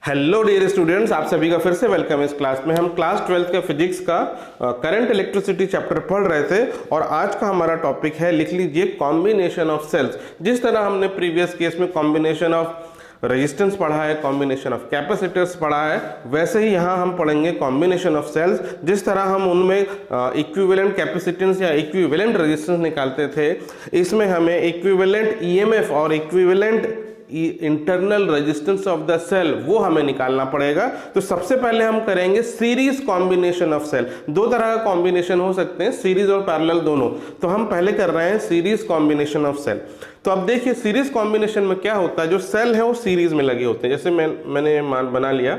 Hello dear students, आप सभी का फिर से वेलकम। इस क्लास में हम क्लास 12 का फिजिक्स का करंट इलेक्ट्रिसिटी चैप्टर पढ़ रहे थे और आज का हमारा टॉपिक है, लिख लीजिए, कॉम्बिनेशन ऑफ सेल्स। जिस तरह हमने प्रीवियस केस में कॉम्बिनेशन ऑफ रेजिस्टेंस पढ़ा है, कॉम्बिनेशन ऑफ कैपेसिटर्स पढ़ा है, वैसे ही यहाँ हम पढ़ेंगे कॉम्बिनेशन ऑफ सेल्स। जिस तरह हम उनमें इक्विवेलेंट कैपेसिटेंस या इक्विवेलेंट रेजिस्टेंस निकालते थे, इसमें हमें इक्विवेलेंट ईएमएफ और equivalent internal resistance of the cell वो हमें निकालना पड़ेगा। तो सबसे पहले हम करेंगे सीरीज कॉम्बिनेशन ऑफ सेल। दो तरह का कॉम्बिनेशन हो सकते हैं, सीरीज और पैरेलल दोनों। तो हम पहले कर रहे हैं सीरीज कॉम्बिनेशन ऑफ सेल। तो अब देखिए सीरीज कॉम्बिनेशन में क्या होता है, जो सेल है वो सीरीज में लगे होते हैं। जैसे मैंने बना लिया,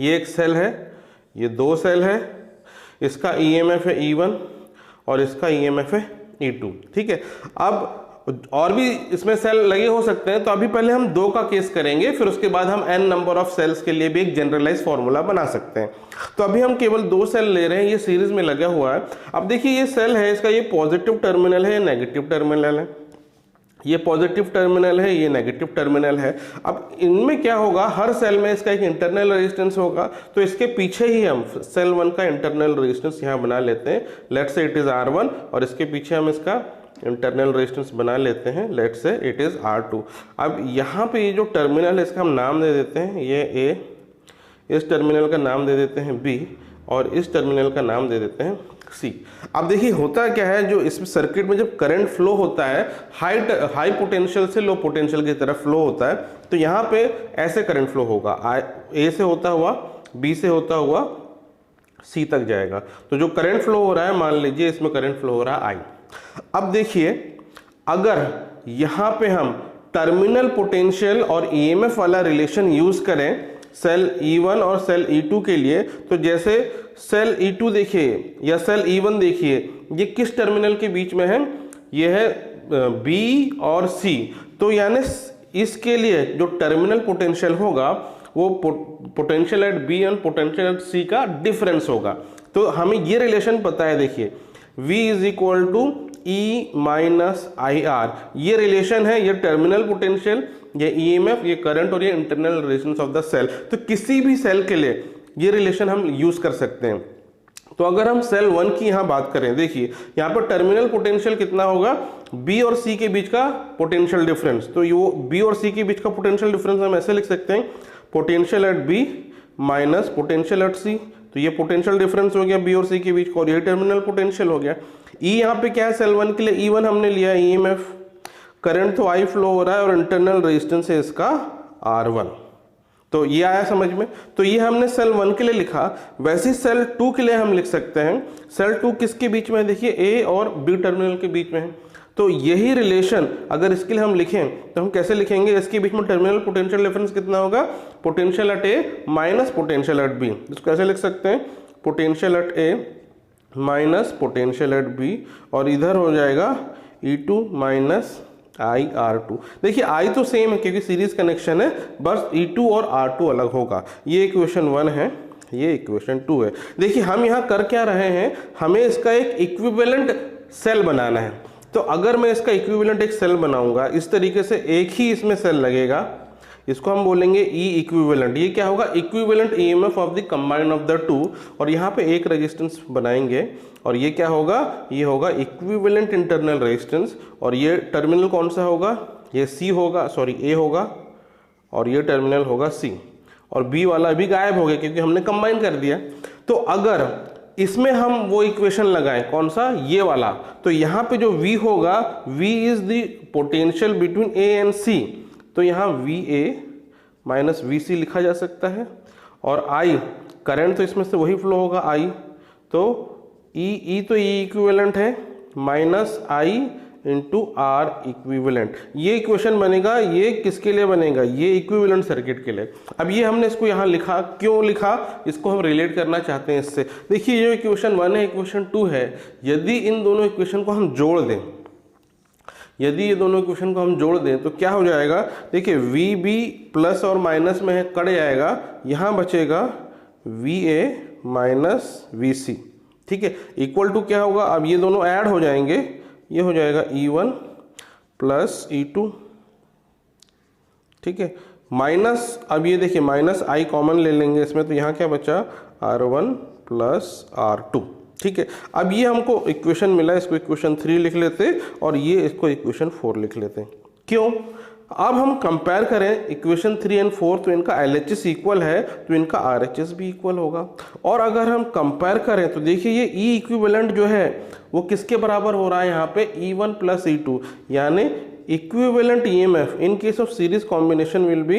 ये एक सेल है, ये दो सेल है, इसका ईएमएफ है E1 और इसका ईएमएफ है E2। ठीक है, अब और भी इसमें सेल लगे हो सकते हैं। तो अभी पहले हम दो का केस करेंगे, फिर उसके बाद हम n नंबर ऑफ सेल्स के लिए भी एक जनरलाइज फॉर्मूला बना सकते हैं। तो अभी हम केवल दो सेल ले रहे हैं, ये सीरीज में लगा हुआ है। अब देखिए ये सेल है, इसका ये पॉजिटिव टर्मिनल है, नेगेटिव टर्मिनल है, ये पॉजिटिव टर्मिनल है, ये नेगेटिव टर्मिनल है। अब इनमें क्या होगा, हर सेल में इसका एक इंटरनल रेजिस्टेंस होगा। तो इसके पीछे ही हम सेल 1 का इंटरनल रेजिस्टेंस यहाँ बना लेते हैं, let's say it is R1, और इसके पीछे हम इसका इंटरनल रेजिस्टेंस बना लेते हैं, let's say it is R2। अब यहाँ पे ये जो टर्मिनल है इसका हम नाम दे देते हैं, ये A, इस टर्मिनल का नाम दे देते हैं B, और इस टर्मिनल का नाम दे देते हैं C। अब देखिए होता क्या है, जो इस सर्किट में जब करंट फ्लो होता है, हाई पोटेंशियल से लो पोटेंशियल की तरफ फ्लो होता है, तो यहाँ पे ऐसे करंट फ्लो होगा, A से होता हुआ B से होता हुआ C तक जाएगा। तो जो करंट फ्लो हो रहा है, मान लीजिए इसमें करंट फ्लो हो रहा है I। अब देखिए अगर यहां पे हम टर्मिनल पोटेंशियल और ईएमएफ वाला रिलेशन यूज करें सेल E1 और सेल E2 के लिए, तो जैसे सेल E2 देखिए या सेल E1 देखिए, ये किस टर्मिनल के बीच में है, ये है B और C। तो यानी इसके लिए जो टर्मिनल पोटेंशियल होगा वो पोटेंशियल एट B और पोटेंशियल एट C का डिफरेंस होगा। तो हमें ये रिलेशन पता है, देखिए V is equal to E minus IR, ये रिलेशन है, ये टर्मिनल पोटेंशियल, ये EMF, ये करंट और ये internal resistance of the cell. तो किसी भी सेल के लिए ये रिलेशन हम यूज कर सकते हैं। तो अगर हम सेल 1 की यहाँ बात करें, देखिए यहाँ पर टर्मिनल पोटेंशियल कितना होगा, B और C के बीच का पोटेंशियल डिफरेंस। तो ये B और C के बीच का पोटेंशियल डिफरेंस हम ऐसे लिख सकते हैं, potential at B minus potential at C। तो ये पोटेंशियल डिफरेंस हो गया B और C के बीच का, और ये टर्मिनल पोटेंशियल हो गया। E यहाँ पे क्या है, सेल 1 के लिए E1 हमने लिया EMF, करंट तो I फ्लो हो रहा है और इंटरनल रेजिस्टेंस है इसका R1। तो ये आया समझ में। तो ये हमने सेल 1 के लिए लिखा। वैसे सेल 2 के लिए हम लिख सकते हैं, सेल 2 किसके बीच में है, देखिए A और B टर्मिनल के बीच में है। तो यही रिलेशन अगर इसके लिए हम लिखें तो हम कैसे लिखेंगे, इसके बीच में टर्मिनल पोटेंशियल डिफरेंस कितना होगा, potential at A minus potential at B। इसको कैसे लिख सकते हैं, potential at A minus potential at B, और इधर हो जाएगा E2 माइनस IR2। देखिए I तो सेम है क्योंकि सीरीज कनेक्शन है, बस E2 और R2 अलग होगा। ये इक्वेशन 1 है, ये इक्वेशन 2 है। देखिए हम यहाँ कर क्या रहे हैं, हमें इसका एक इक्विवेलेंट सेल बनाना है। तो अगर मैं इसका इक्विवेलेंट एक सेल बनाऊंगा, इस तरीके से एक ही इसमें सेल लगेगा, इसको हम बोलेंगे E इक्विवेलेंट। ये क्या होगा, equivalent EMF of the combine of the two, और यहाँ पे एक रेजिस्टेंस बनाएंगे, और ये क्या होगा, ये होगा इक्विवेलेंट इंटरनल रेजिस्टेंस। और ये टर्मिनल कौन सा होगा, ये C होगा, सॉरी A होगा, और ये टर्मिनल होगा C, और B वाला भी गायब हो गया क्योंकि हमने कंबाइन कर दिया। तो अगर इसमें हम वो इक्वेशन लगाएं, कौन सा, ये वाला, तो यहाँ पे जो V होगा, V is the potential between A and C। तो यहाँ VA माइनस VC लिखा जा सकता है, और I करंट तो इसमें से वही फ्लो होगा I, तो E तो E इक्विवेलेंट है, minus I into R equivalent. ये इक्वेशन बनेगा, ये किसके लिए बनेगा, ये इक्विवेलेंट सर्किट के लिए। अब ये हमने इसको यहाँ लिखा, क्यों लिखा, इसको हम रिलेट करना चाहते हैं इससे। देखिए ये इक्वेशन 1 है, इक्वेशन 2 है। यदि इन दोनों इक्वेशन को हम जोड़ दें, यदि ये दोनों इक्वेशन को हम जोड़ दें तो क्या हो जाएगा, देखिए VB प्लस और माइनस में है, कट जाएगा, यहाँ बचेगा VA माइनस VC। ठीक है, इक्वल टू क्या होगा, अब ये दोनों ऐड हो जाएंगे, ये हो जाएगा E1 प्लस E2, ठीक है, माइनस, अब ये देखिए माइनस आई कॉमन ले लेंगे इसमें, तो यहाँ क्या बचा R1 प्लस R2, ठीक है। अब ये हमको इक्वेशन मिला, इसको इक्वेशन 3 लिख लेते और ये इसको इक्वेशन 4 लिख लेते। क्यों? अब हम कंपेयर करें इक्वेशन 3 एंड 4, तो इनका LHS इक्वल है तो इनका RHS भी इक्वल होगा। और अगर हम कंपेयर करें तो देखिए ये E इक्विवेलेंट जो है वो किसके बराबर हो रहा है यहाँ पे, E1 प्लस E2, यानी equivalent EMF in case of series combination will be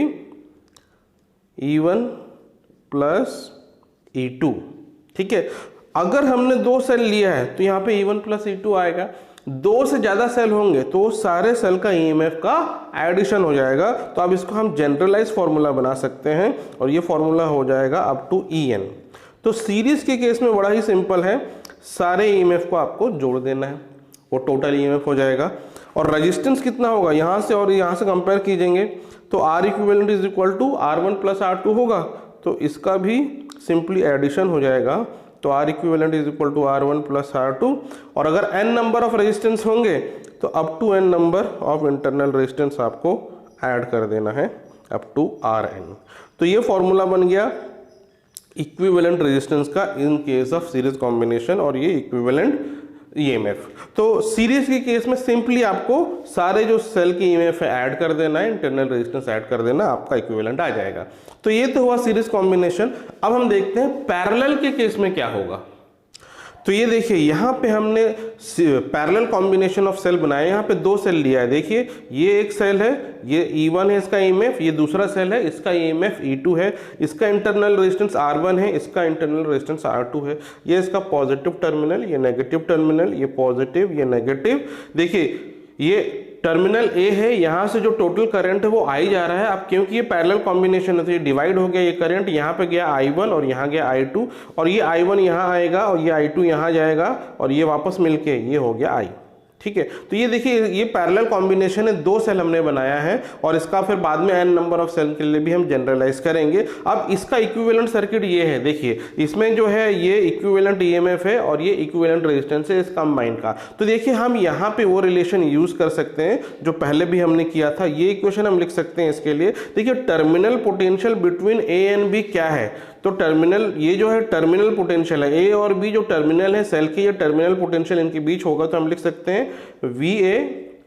E1 plus E2, ठीक है। अगर हमने 2 सेल लिया है तो यहाँ पे E1 प्लस E2 आएगा। 2 से ज्यादा सेल होंगे तो सारे सेल का EMF का एडिशन हो जाएगा। तो अब इसको हम जनरलाइज फॉर्मूला बना सकते हैं और ये फॉर्मूला हो जाएगा अप टू EN। तो सीरीज के केस में बड़ा ही सिंपल है, सारे EMF को आपको जोड़ देना है, वो टोटल EMF हो जाएगा। और रेजिस्टेंस कितना होगा, यहाँ से और यहाँ से कंपेयर कीजिएंगे तो R equivalent is equal to R1 plus R2 होगा, तो इसका भी सिंपली एडिशन हो जाएगा। तो R equivalent is equal to R1 plus R2। और अगर n नंबर ऑफ रेजिस्टेंस होंगे तो up to n number of internal resistance आपको ऐड कर देना है अप टू Rn। तो ये फॉर्मूला बन गया इक्विवेलेंट रेजिस्टेंस का in case of series combination, और ये इक्विवेलेंट EMF। तो सीरीज के केस में सिंपली आपको सारे जो सेल की EMF है ऐड कर देना है, इंटरनल रेजिस्टेंस ऐड कर देना, आपका इक्विवेलेंट आ जाएगा। तो ये तो हुआ सीरीज कॉम्बिनेशन। अब हम देखते हैं पैरेलल के केस में क्या होगा। तो ये देखिए यहाँ पे हमने पैरेलल कॉम्बिनेशन ऑफ सेल बनाया, यहाँ पे 2 सेल लिया है। देखिए ये एक सेल है, ये E1 है इसका EMF, ये दूसरा सेल है इसका EMF E2 है, इसका इंटरनल रेजिस्टेंस R1 है, इसका इंटरनल रेजिस्टेंस R2 है। ये इसका पॉजिटिव टर्मिनल, ये नेगेटिव टर्मिनल, ये पॉजिटिव, ये नेगेटिव। देखिए ये टर्मिनल A है, यहाँ से जो टोटल करंट है वो आई जा रहा है। अब क्योंकि ये पैरेलल कॉम्बिनेशन है तो ये डिवाइड हो गया, ये करंट यहाँ पे गया I1 और यहाँ गया I2, और ये I1 यहाँ आएगा और ये I2 यहाँ जाएगा और ये वापस मिलके ये हो गया I, ठीक है। तो ये देखिए ये पैरेलल कॉम्बिनेशन है, 2 सेल हमने बनाया है और इसका फिर बाद में n नंबर ऑफ सेल के लिए भी हम जनरलाइज करेंगे। अब इसका इक्विवेलेंट सर्किट ये है, देखिए इसमें जो है ये इक्विवेलेंट EMF है और ये इक्विवेलेंट रेजिस्टेंस है इस कंबाइंड का। तो देखिए हम यहाँ पे वो रिलेशन यूज कर सकते हैं जो पहले भी हमने किया था। ये इक्वेशन हम लिख सकते हैं इसके लिए। देखिए terminal potential between A and B क्या है, तो टर्मिनल, ये जो है टर्मिनल पोटेंशियल है, A और B जो टर्मिनल है सेल के, ये टर्मिनल पोटेंशियल इनके बीच होगा। तो हम लिख सकते हैं VA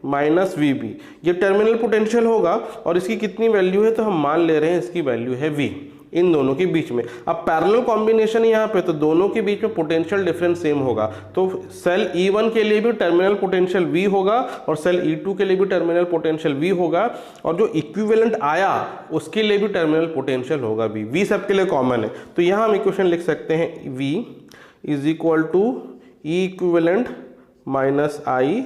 माइनस VB, ये टर्मिनल पोटेंशियल होगा और इसकी कितनी वैल्यू है, तो हम मान ले रहे हैं इसकी वैल्यू है V इन दोनों के बीच में। अब पैरेलल कॉम्बिनेशन यहाँ पे, तो दोनों के बीच में पोटेंशियल डिफरेंस सेम होगा। तो सेल E1 के लिए भी टर्मिनल पोटेंशियल V होगा और सेल E2 के लिए भी टर्मिनल पोटेंशियल V होगा, और जो इक्विवेलेंट आया उसके लिए भी टर्मिनल पोटेंशियल होगा V सबके लिए कॉमन है। तो यहाँ हम इक्वेशन लिख सकते हैं V is equal to E equivalent minus I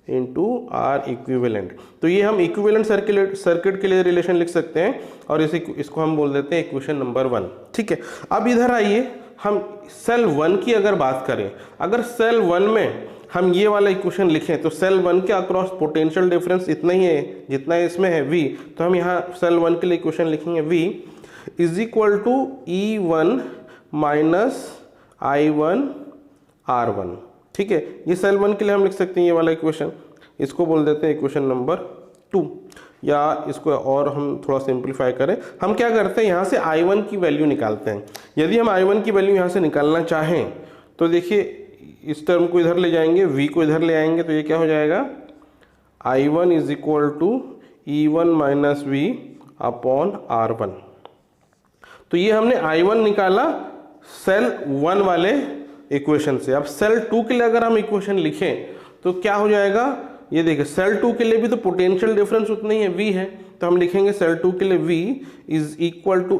into R equivalent. तो ये हम इक्विवेलेंट सर्किट के लिए रिलेशन लिख सकते हैं और इसको हम बोल देते हैं इक्वेशन नंबर 1, ठीक है। अब इधर आइए, हम सेल 1 की अगर बात करें, अगर सेल 1 में हम ये वाला इक्वेशन लिखें तो सेल 1 के अक्रॉस पोटेंशियल डिफरेंस इतना ही है जितना इसमें है V। तो हम यहाँ सेल 1 के लिए इक्वेशन लिखेंगे V is equal to E1 minus I1 R1, ठीक है। ये सेल 1 के लिए हम लिख सकते हैं ये वाला इक्वेशन, इसको बोल देते हैं इक्वेशन नंबर 2, या इसको और हम थोड़ा सिंप्लीफाई करें, हम क्या करते हैं यहाँ से I1 की वैल्यू निकालते हैं। यदि हम I1 की वैल्यू यहाँ से निकालना चाहें तो देखिए इस टर्म को इधर ले जाएंगे, V को इधर ले आएंगे, तो ये क्या हो जाएगा I1 is equal to E1 minus V upon R1। तो ये हमने I1 निकाला सेल 1 वाले इक्वेशन से। अब सेल 2 के लिए अगर हम इक्वेशन लिखें तो क्या हो जाएगा, ये देखिए सेल 2 के लिए भी तो पोटेंशियल डिफरेंस उतना ही है, V है। तो हम लिखेंगे सेल 2 के लिए V is equal to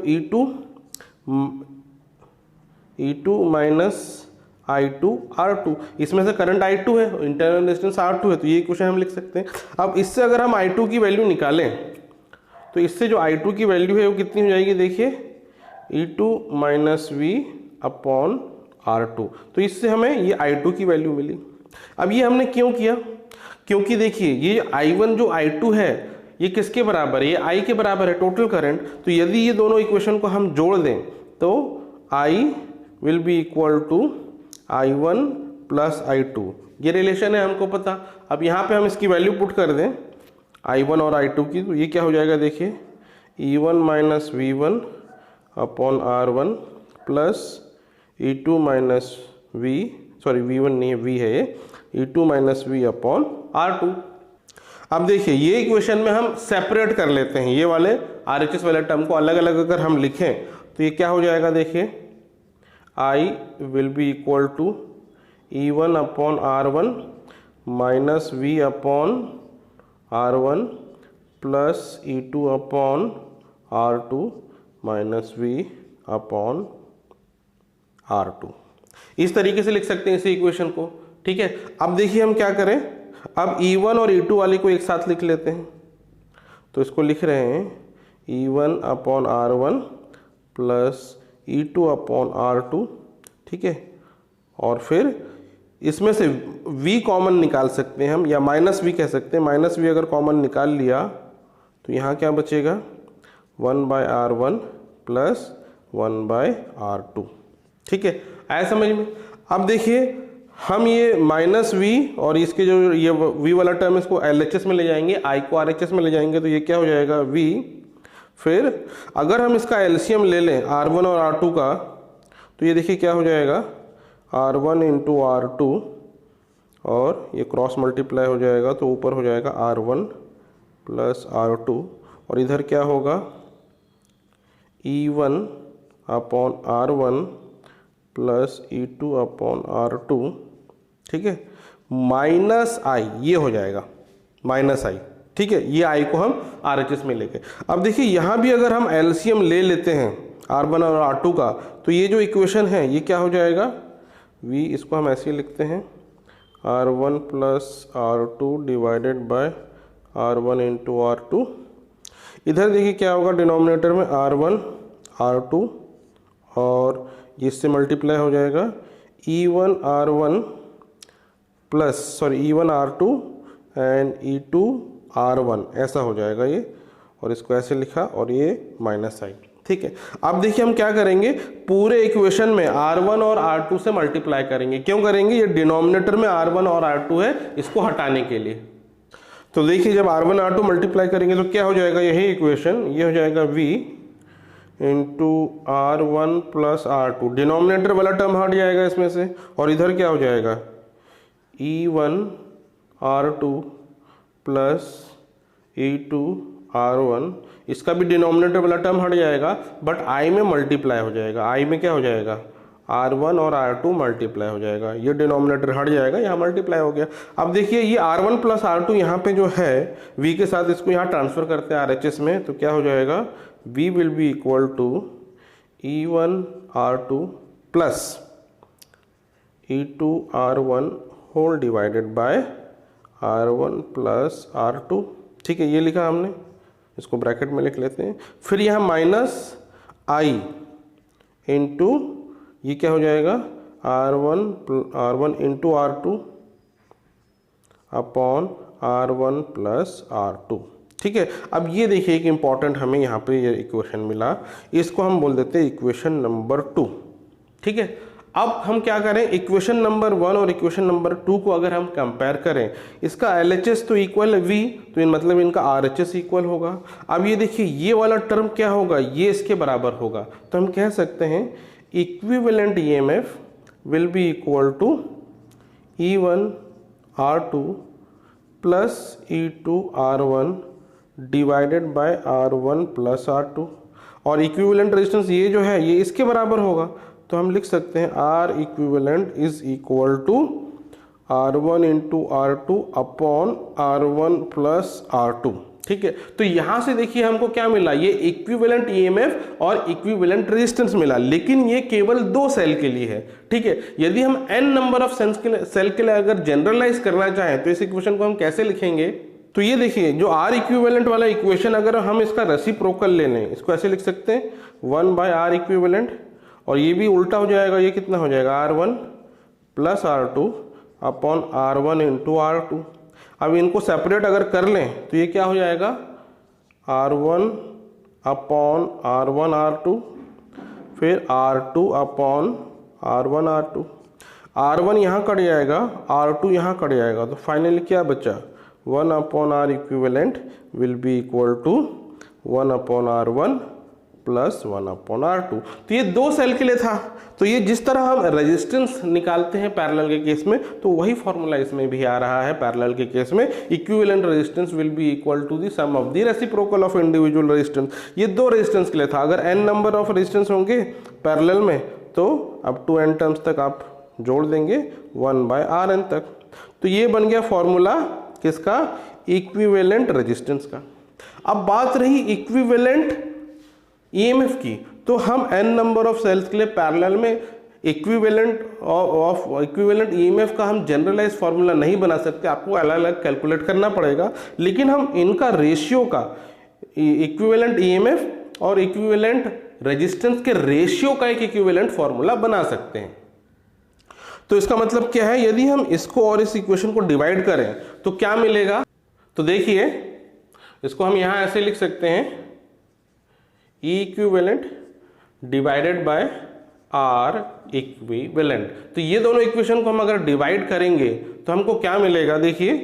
E2 minus I2 R2। इसमें से करंट I2 है, इंटरनल रेजिस्टेंस R2 है, तो ये इक्वेशन हम लिख सकते हैं। अब इससे अगर हम I2 की वैल्यू निकालें तो इससे जो I2 की वैल्यू है वो कितनी हो जाएगी, देखिए E2 minus V upon R2। तो इससे हमें ये I2 की वैल्यू मिली। अब ये हमने क्यों किया, क्योंकि देखिए ये I1 जो I2 है ये किसके बराबर है, ये I के बराबर है, टोटल करंट। तो यदि ये दोनों इक्वेशन को हम जोड़ दें तो I will be equal to I1 plus I2, ये रिलेशन है हमको पता। अब यहाँ पे हम इसकी वैल्यू पुट कर दें I1 और I2 की, तो ये क्या हो जाएगा, देखिए E1 minus V1 upon R1 plus E2 minus V1 नहीं है, V है ये, E2 minus V upon R2। अब देखिए ये इक्वेशन में हम सेपरेट कर लेते हैं, ये वाले RHS वाले टर्म को अलग अलग अगर हम लिखें तो ये क्या हो जाएगा, देखिए I will be equal to E1 upon R1 minus V upon R1 plus E2 upon R2 minus V upon R2। इस तरीके से लिख सकते हैं इस इक्वेशन को, ठीक है। अब देखिए हम क्या करें, अब E1 और E2 वाले को एक साथ लिख लेते हैं। तो इसको लिख रहे हैं E1 upon R1 plus E2 upon R2, ठीक है। और फिर इसमें से V कॉमन निकाल सकते हैं हम, या माइनस V कह सकते हैं। माइनस V अगर कॉमन निकाल लिया तो यहाँ क्या बचेगा, 1/R1 प्लस 1/R2, ठीक है। आया समझ में। अब देखिए हम ये माइनस V और इसके जो ये V वाला टर्म इसको LHS में ले जाएंगे, I को RHS में ले जाएंगे, तो ये क्या हो जाएगा V। फिर अगर हम इसका LCM ले लें R1 और R2 का, तो ये देखिए क्या हो जाएगा, R1 इंटू R2 और ये क्रॉस मल्टीप्लाई हो जाएगा, तो ऊपर हो जाएगा R1 प्लस R2 और इधर क्या होगा E1 upon R1 plus E2 upon R2, ठीक है, माइनस I, ये हो जाएगा माइनस I, ठीक है। ये I को हम RHS में लेके, अब देखिए यहाँ भी अगर हम LCM ले लेते हैं R1 और R2 का, तो ये जो इक्वेशन है ये क्या हो जाएगा V, इसको हम ऐसे ही लिखते हैं R1 plus R2 divided by R1 into R2। इधर देखिए क्या होगा, डिनोमिनेटर में R1 R2 और इससे मल्टीप्लाई हो जाएगा E1 R1 plus E1 R2 and E2 R1, ऐसा हो जाएगा ये, और इसको ऐसे लिखा और ये माइनस I, ठीक है। अब देखिए हम क्या करेंगे, पूरे इक्वेशन में R1 और R2 से मल्टीप्लाई करेंगे। क्यों करेंगे, ये डिनोमिनेटर में R1 और R2 है, इसको हटाने के लिए। तो देखिए जब R1 R2 मल्टीप्लाई करेंगे तो क्या हो जाएगा, यही इक्वेशन, ये हो जाएगा V into R1 plus R2, denominator वाला टर्म हट जाएगा इसमें से, और इधर क्या हो जाएगा E1 R2 plus E2 R1, इसका भी डिनोमिनेटर वाला टर्म हट जाएगा, बट I में मल्टीप्लाई हो जाएगा। I में क्या हो जाएगा, R1 और R2 मल्टीप्लाई हो जाएगा, ये डिनोमिनेटर हट जाएगा, यहाँ मल्टीप्लाई हो गया। अब देखिए ये R1 प्लस R2 यहाँ पे जो है V के साथ, इसको यहाँ ट्रांसफर करते हैं RHS में, तो क्या हो जाएगा V will be equal to E1 R2 plus E2 R1 whole divided by R1 plus R2, ठीक है। ये लिखा हमने, इसको ब्रैकेट में लिख लेते हैं। फिर यहाँ माइनस I इंटू ये क्या हो जाएगा R1 into R2 upon R1 plus R2, ठीक है। अब ये देखिए एक इम्पॉर्टेंट हमें यहाँ पे ये इक्वेशन मिला, इसको हम बोल देते हैं इक्वेशन नंबर 2, ठीक है। अब हम क्या करें, इक्वेशन नंबर 1 और इक्वेशन नंबर 2 को अगर हम कंपेयर करें, इसका LHS तो इक्वल है V, तो मतलब इनका RHS इक्वल होगा। अब ये देखिए ये वाला टर्म क्या होगा, ये इसके बराबर होगा, तो हम कह सकते हैं equivalent EMF will be equal to E1 R2 plus E2 R1 divided by R1 plus R2, और इक्विवेलेंट रेजिस्टेंस ये जो है ये इसके बराबर होगा, तो हम लिख सकते हैं R equivalent is equal to R1 into R2 upon R1 plus R2, ठीक है। तो यहाँ से देखिए हमको क्या मिला, ये इक्विवेलेंट EMF और इक्विवेलेंट रेजिस्टेंस मिला, लेकिन ये केवल 2 सेल के लिए है, ठीक है। यदि हम n नंबर ऑफ सेल के लिए अगर जनरलाइज करना चाहें तो इस इक्वेशन को हम कैसे लिखेंगे, तो ये देखिए जो R इक्विवेलेंट वाला इक्वेशन अगर हम इसका रेसिप्रोकल ले लें, इसको ऐसे लिख सकते हैं 1/R इक्विवेलेंट, और ये भी उल्टा हो जाएगा, ये कितना हो जाएगा R1 plus R2 upon R1 into R2। अब इनको सेपरेट अगर कर लें तो ये क्या हो जाएगा R1 अपॉन R1 R2, फिर R2 upon R1 R2, R1 यहाँ कट जाएगा, R2 यहाँ कट जाएगा, तो फाइनली क्या बचा 1 upon R equivalent will be equal to 1/R1 plus 1/R2। तो ये 2 सेल के लिए था। तो ये जिस तरह हम रेजिस्टेंस निकालते हैं पैरेलल के केस में, तो वही फॉर्मूला इसमें भी आ रहा है पैरेलल के केस में। Equivalent resistance will be equal to the sum of the reciprocal of individual resistance. ये 2 रेजिस्टेंस के लिए था। अगर n नंबर ऑफ रेजिस्टेंस होंगे पैरेलल में तो अप टू n टर्म्स तक आप जोड़ देंगे 1/Rn तक। तो ये बन गया फॉर्मूला किसका? इक्विवेलेंट रेजिस्टेंस का। अब बात रही इक्विवेलेंट ईएमएफ की, तो हम n नंबर ऑफ सेल्स के लिए पैरेलल में इक्विवेलेंट ईएमएफ का हम जनरलाइज फार्मूला नहीं बना सकते, आपको अलग अलग कैलकुलेट करना पड़ेगा। लेकिन हम इनका रेशियो का, इक्विवेलेंट ईएमएफ और इक्विवेलेंट रेजिस्टेंस के रेशियो का एक इक्विवेलेंट फार्मूला बना सकते हैं। तो इसका मतलब क्या है? यदि हम इसको और इस इक्वेशन को डिवाइड करें तो क्या मिलेगा? तो देखिए, इसको हम यहां ऐसे लिख सकते हैं, E equivalent divided by R equivalent. तो ये दोनों इक्वेशन को हम अगर डिवाइड करेंगे तो हमको क्या मिलेगा? देखिए,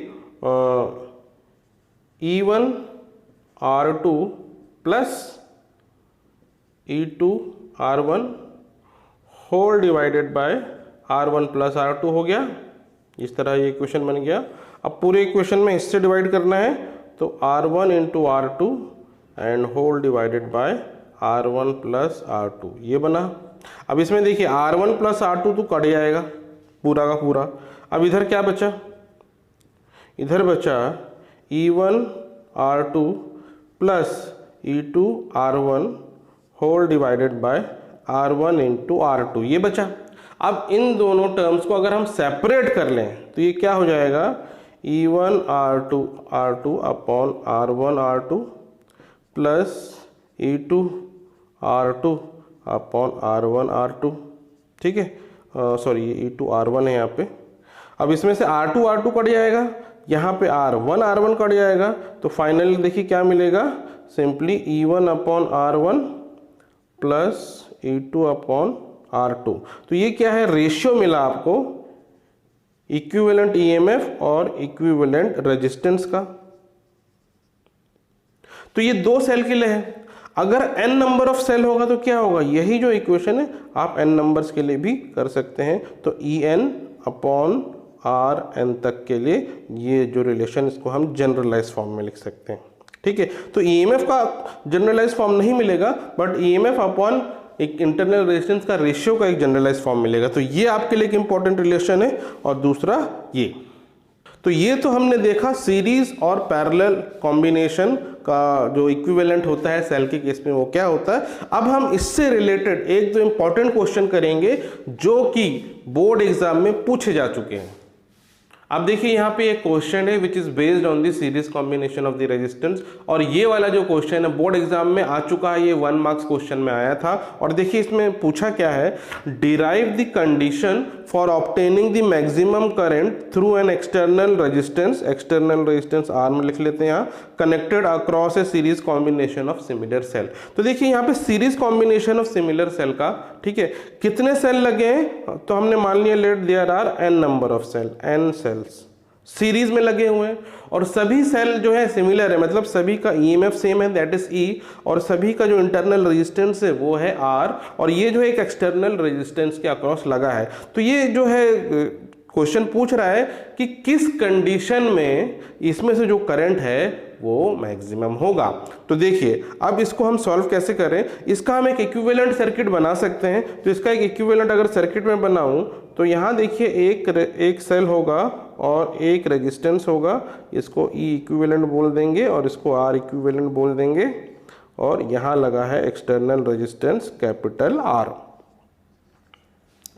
E1R2 plus E2R1 whole divided by R1 plus R2 हो गया। इस तरह ये इक्वेशन बन गया। अब पूरे इक्वेशन में इससे डिवाइड करना है तो R1 into R2 and whole divided by R1 plus R2, ये बना। अब इसमें देखिए R1 प्लस R2 तो कट जाएगा पूरा का पूरा। अब इधर क्या बचा? इधर बचा E1R2 plus E2R1 whole divided by R1 into R2, ये बचा। अब इन दोनों टर्म्स को अगर हम सेपरेट कर लें तो ये क्या हो जाएगा? E1R2 upon R1R2 plus E2R2 upon R1R2, ठीक है। सॉरी, ये E2R1 है यहाँ पे। अब इसमें से R2 कट जाएगा, यहाँ पे R1 कट जाएगा, तो फाइनली देखिए क्या मिलेगा? Simply E1 upon R1 plus E2 upon R2। तो ये क्या है? रेशियो मिला आपको इक्विवेलेंट ईएमएफ और इक्विवेलेंट रेजिस्टेंस का। तो ये 2 सेल के लिए है। अगर n नंबर ऑफ सेल होगा तो क्या होगा? यही जो इक्वेशन है आप n नंबर्स के लिए भी कर सकते हैं। तो En अपॉन Rn तक के लिए ये जो रिलेशन, इसको हम जनरलाइज फॉर्म में लिख सकते हैं, ठीक है। तो ईएमएफ का जनरलाइज फॉर्म नहीं मिलेगा, बट ईएमएफ अपॉन एक इंटरनल रेजिस्टेंस का रेशियो का एक जनरलाइज फॉर्म मिलेगा। तो ये आपके लिए एक इंपॉर्टेंट रिलेशन है। और दूसरा ये, तो ये तो हमने देखा सीरीज और पैरेलल कॉम्बिनेशन का जो इक्विवेलेंट होता है सेल के केस में वो क्या होता है। अब हम इससे रिलेटेड एक दो इंपॉर्टेंट क्वेश्चन करेंगे जो कि बोर्ड एग्जाम में पूछे जा चुके हैं। अब देखिए यहाँ पे एक क्वेश्चन है which is based on the series combination of the resistance, और ये वाला जो क्वेश्चन है बोर्ड एग्जाम में आ चुका है, ये 1 मार्क्स क्वेश्चन में आया था। और देखिए इसमें पूछा क्या है, derive the condition for obtaining the maximum current through an external resistance R में लिख लेते हैं यहाँ, connected across a series combination of similar cell. तो देखिए यहाँ पे series combination of similar cell का, ठीक है, कितने सेल लगे हैं? तो हमने मान लिया let there are n number of cell, n cells series में लगे हुए हैं, और सभी सेल जो है सिमिलर है, मतलब सभी का ईएमएफ सेम है, दैट इज E, और सभी का जो इंटरनल रेजिस्टेंस है वो है R, और ये जो है एक एक्सटर्नल रेजिस्टेंस के अक्रॉस लगा है। तो ये जो है क्वेश्चन पूछ रहा है कि किस कंडीशन में इसमें से जो करंट है वो मैक्सिमम होगा। तो देखिए अब इसको हम सॉल्व कैसे करें, इसका हम एक इक्विवेलेंट सर्किट बना सकते हैं। तो इसका एक इक्विवेलेंट अगर सर्किट में बनाऊं तो यहाँ देखिए एक सेल होगा और एक रेजिस्टेंस होगा, इसको E इक्विवेलेंट बोल देंगे और इसको R इक्विवेलेंट बोल देंगे, और यहाँ लगा है एक्सटर्नल रेजिस्टेंस कैपिटल R,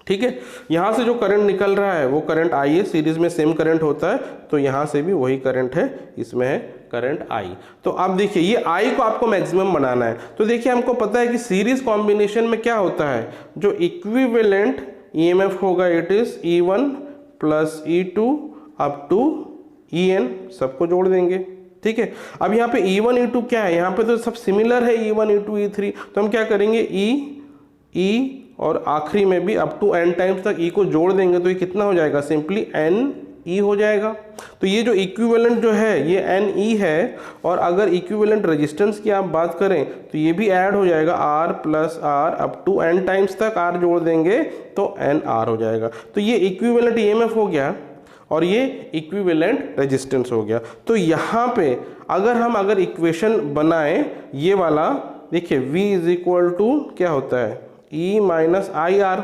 ठीक है। यहाँ से जो करंट निकल रहा है वो करंट I है, सीरीज में सेम करंट होता है, तो यहाँ से भी वही करंट है, इसमें है करंट I। तो आप देखिए ये I को आपको मैक्सिमम बनाना है। तो देखिए हमको पता है कि सीरीज कॉम्बिनेशन में क्या होता है, जो इक्विवेलेंट ईएमएफ होगा it is E1 plus E2 up to En, सबको जोड़ देंगे, ठीक है। अब यहाँ पे E1 E2 क्या है, यहाँ पे तो सब सिमिलर है, E1 E2 E3, तो हम क्या करेंगे E और आखिरी में भी अप टू n टाइम्स तक E को जोड़ देंगे, तो ये कितना हो जाएगा, सिंपली N ई हो जाएगा। तो ये जो इक्विवेलेंट जो है ये एन ई है, और अगर इक्विवेलेंट रेजिस्टेंस की आप बात करें तो ये भी ऐड हो जाएगा R plus R up to N times तक आर जोड़ देंगे तो एन आर हो जाएगा। तो ये इक्विवेलेंट ईएमएफ हो गया और ये इक्विवेलेंट रेजिस्टेंस हो गया। तो यहाँ पे अगर इक्वेशन बनाएं ये वाला, देखिए V इज इक्वल टू क्या होता है E माइनस आई आर।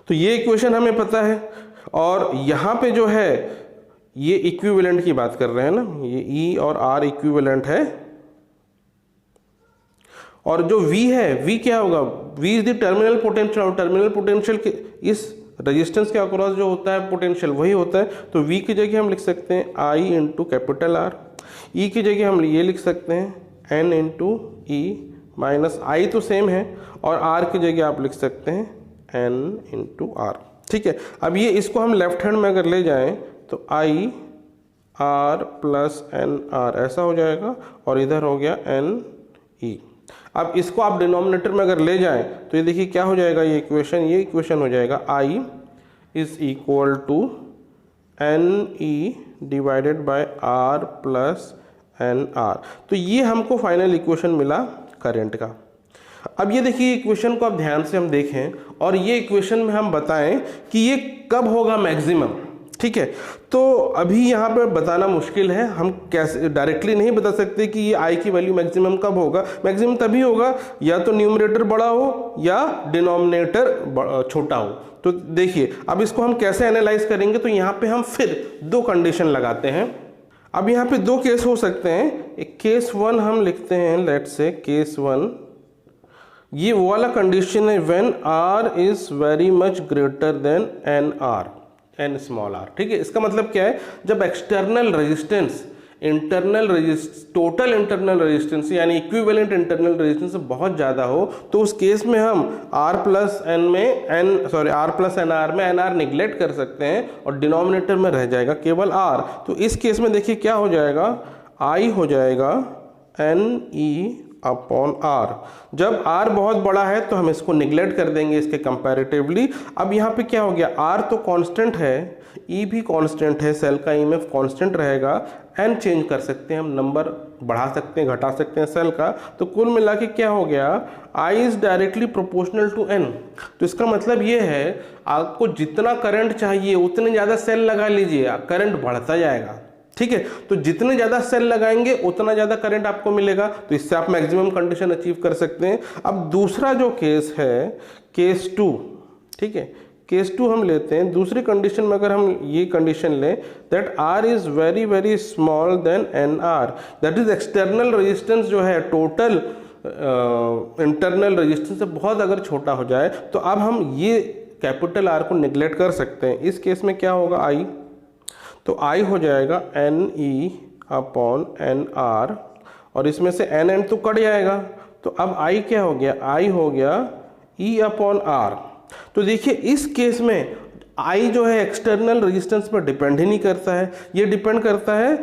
तो ये इक्वेशन हमें पता है, और यहाँ पे जो है ये इक्विवेलेंट की बात कर रहे हैं ना, ये E और R इक्विवेलेंट है, और जो V है V क्या होगा, V is the terminal potential, और टर्मिनल पोटेंशियल के इस रेजिस्टेंस के अक्रॉस जो होता है पोटेंशियल वही होता है। तो V की जगह हम लिख सकते हैं I into capital R, E की जगह हम ये लिख सकते हैं N इंटू ई माइनस आई तो सेम है, और R की जगह आप लिख सकते हैं N इंटू आर। ठीक है, अब ये इसको हम लेफ्ट हैंड में अगर ले जाएं तो I R plus N R ऐसा हो जाएगा, और इधर हो गया N ई। अब इसको आप डिनोमिनेटर में अगर ले जाएं तो ये देखिए क्या हो जाएगा, ये इक्वेशन हो जाएगा I is equal to N E divided by R plus N R. तो ये हमको फाइनल इक्वेशन मिला करंट का। अब ये देखिए इक्वेशन को आप ध्यान से हम देखें, और ये इक्वेशन में हम बताएं कि ये कब होगा मैक्सिमम। ठीक है, तो अभी यहाँ पर बताना मुश्किल है, हम कैसे डायरेक्टली नहीं बता सकते कि ये आई की वैल्यू मैक्सिमम कब होगा। मैक्सिमम तभी होगा या तो न्यूमरेटर बड़ा हो या डिनोमिनेटर छोटा हो। तो देखिए अब इसको हम कैसे एनालाइज करेंगे, तो यहाँ पे हम फिर दो कंडीशन लगाते हैं। अब यहाँ पे दो केस हो सकते हैं, एक केस वन हम लिखते हैं, लेट्स से केस वन, ये वो वाला कंडीशन है when R is very much greater than N R, N small R. ठीक है, इसका मतलब क्या है, जब external resistance total internal resistance यानी इक्विवेलेंट इंटरनल रेजिस्टेंस बहुत ज़्यादा हो, तो उस केस में हम R प्लस एन आर में एन आर निगलेक्ट कर सकते हैं और डिनोमिनेटर में रह जाएगा केवल R। तो इस केस में देखिए क्या हो जाएगा, I हो जाएगा एन ई अपॉन आर। जब R बहुत बड़ा है तो हम इसको निगलेक्ट कर देंगे इसके कंपैरेटिवली। अब यहाँ पे क्या हो गया, R तो कांस्टेंट है, E भी कांस्टेंट है, सेल का ईएमएफ कांस्टेंट रहेगा, N चेंज कर सकते हैं हम, नंबर बढ़ा सकते हैं घटा सकते हैं सेल का। तो कुल मिला के क्या हो गया, I is directly proportional to N। तो इसका मतलब ये है आपको जितना करंट चाहिए उतने ज़्यादा सेल लगा लीजिए, करंट बढ़ता जाएगा। ठीक है, तो जितने ज़्यादा सेल लगाएंगे उतना ज़्यादा करंट आपको मिलेगा, तो इससे आप मैक्सिमम कंडीशन अचीव कर सकते हैं। अब दूसरा जो केस है केस टू, ठीक है, केस टू हम लेते हैं। दूसरी कंडीशन में अगर हम ये कंडीशन लें that R is very very small than N R, that is external resistance जो है टोटल इंटरनल रेजिस्टेंस से बहुत अगर छोटा हो जाए तो अब हम ये कैपिटल R को निगलेक्ट कर सकते हैं। इस केस में क्या होगा I, तो I हो जाएगा N E upon N R, और इसमें से एन एन तो कट जाएगा, तो अब I क्या हो गया, I हो गया E अपॉन आर। तो देखिए इस केस में I जो है एक्सटर्नल रेजिस्टेंस पर डिपेंड ही नहीं करता है, ये डिपेंड करता है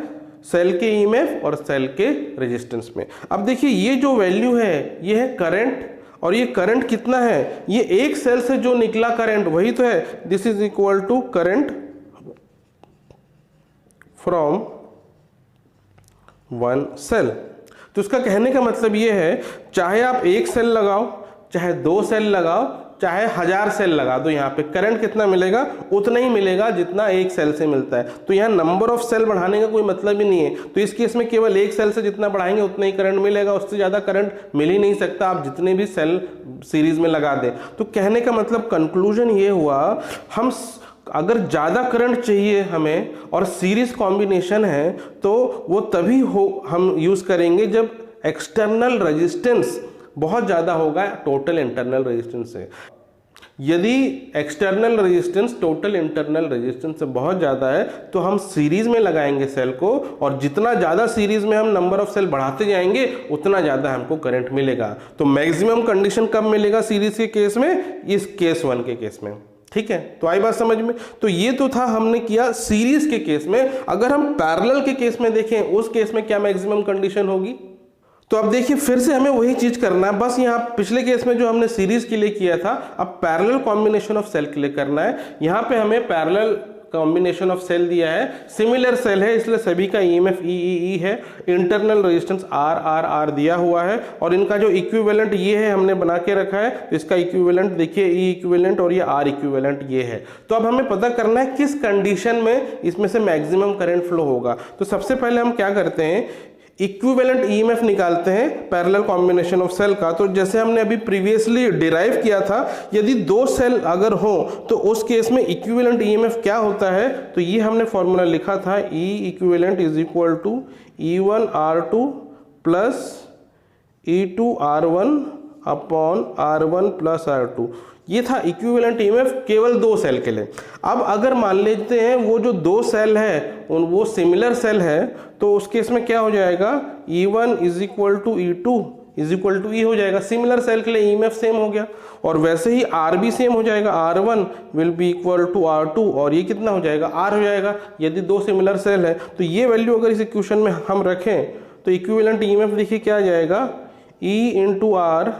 सेल के ईएमएफ और सेल के रेजिस्टेंस में। अब देखिए ये जो वैल्यू है ये है करंट, और ये करंट कितना है, ये एक सेल से जो निकला करंट वही तो है, this is equal to current from one cell. तो इसका कहने का मतलब ये है चाहे आप एक सेल लगाओ, चाहे दो सेल लगाओ, चाहे 1000 सेल लगा दो, यहाँ पे करंट कितना मिलेगा, उतना ही मिलेगा जितना एक सेल से मिलता है। तो यहाँ नंबर ऑफ सेल बढ़ाने का कोई मतलब ही नहीं है। तो इस केस में केवल एक सेल से जितना बढ़ाएंगे उतना ही करंट मिलेगा, उससे ज़्यादा करंट मिल ही नहीं सकता आप जितने भी सेल सीरीज में लगा दें। तो कहने का मतलब कंक्लूजन ये हुआ, हम अगर ज़्यादा करंट चाहिए हमें और सीरीज कॉम्बिनेशन है तो वो तभी हम यूज़ करेंगे जब एक्सटर्नल रेजिस्टेंस बहुत ज़्यादा होगा टोटल इंटरनल रेजिस्टेंस से। यदि external resistance total internal resistance से बहुत ज़्यादा है तो हम सीरीज में लगाएंगे सेल को, और जितना ज़्यादा सीरीज में हम नंबर ऑफ सेल बढ़ाते जाएंगे उतना ज़्यादा हमको करंट मिलेगा। तो मैक्सिमम कंडीशन कब मिलेगा सीरीज के केस में, इस केस वन के केस में। ठीक है, तो आई बात समझ में। तो ये तो था हमने किया सीरीज के केस में। अगर हम पैरेलल के केस में देखें उस केस में क्या मैक्सिमम कंडीशन होगी, तो अब देखिए फिर से हमें वही चीज करना है, बस यहाँ पिछले केस में जो हमने सीरीज के लिए किया था, अब पैरेलल कॉम्बिनेशन ऑफ सेल के लिए करना है। यहाँ पे हमें पैरेलल कॉम्बिनेशन ऑफ सेल दिया है, सिमिलर सेल है इसलिए सभी का ईएमएफ ई है, इंटरनल रेजिस्टेंस आर दिया हुआ है, और इनका जो इक्विवेलेंट ये है हमने बना के रखा है, तो इसका इक्विवेलेंट देखिए ई इक्विवेलेंट और ये आर इक्विवेलेंट ये है। तो अब हमें पता करना है किस कंडीशन में इसमें से मैक्सिमम करंट फ्लो होगा। तो सबसे पहले हम क्या करते हैं, इक्विवेलेंट ईएमएफ निकालते हैं पैरेलल कॉम्बिनेशन ऑफ सेल का। तो जैसे हमने अभी प्रीवियसली डिराइव किया था, यदि दो सेल अगर हो तो उस केस में इक्विवेलेंट ईएमएफ क्या होता है, तो ये हमने फॉर्मूला लिखा था, E equivalent is equal to E1 R2 plus E2 R1 upon R1 plus R2। ये था इक्विवेलेंट ईएमएफ केवल दो सेल के लिए। अब अगर मान लेते हैं वो जो दो सेल है वो सिमिलर सेल है, तो उस केस में क्या हो जाएगा, E1 is equal to E2 is equal to E हो जाएगा। सिमिलर सेल के लिए ईएमएफ सेम हो गया, और वैसे ही R भी सेम हो जाएगा, R1 will be equal to R2, और ये कितना हो जाएगा, R हो जाएगा। यदि दो सिमिलर सेल है तो ये वैल्यू अगर इस इक्वेशन में हम रखें तो इक्विवेलेंट ईएमएफ देखिए क्या आ जाएगा, E into R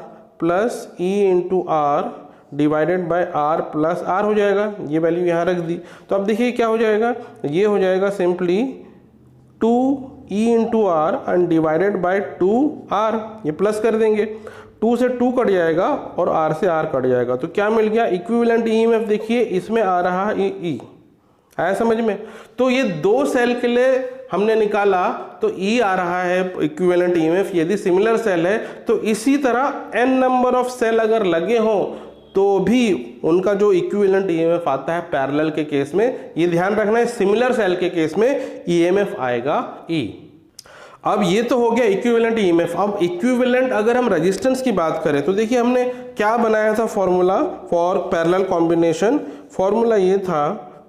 plus E into R divided by R plus R हो जाएगा। ये वैल्यू यहाँ रख दी, तो अब देखिए क्या हो जाएगा, ये हो जाएगा simply 2E into R and divided by 2R। ये प्लस कर देंगे, 2 से 2 कट जाएगा और R से R कट जाएगा, तो क्या मिल गया, इक्विवेलेंट ईएमएफ देखिए इसमें आ रहा है E। आया समझ में। तो ये दो सेल के लिए हमने निकाला तो E आ रहा है इक्विवेलेंट ईएमएफ, यदि सिमिलर सेल है तो इसी तरह n नंबर ऑफ सेल अगर लगे हों तो भी उनका जो इक्विवेलेंट ईएमएफ आता है पैरेलल के केस में, ये ध्यान रखना है, सिमिलर सेल के केस में ईएमएफ आएगा E। अब ये तो हो गया इक्विवेलेंट ईएमएफ। अब इक्विवेलेंट अगर हम रेजिस्टेंस की बात करें तो देखिए हमने क्या बनाया था formula for parallel combination. Formula ये था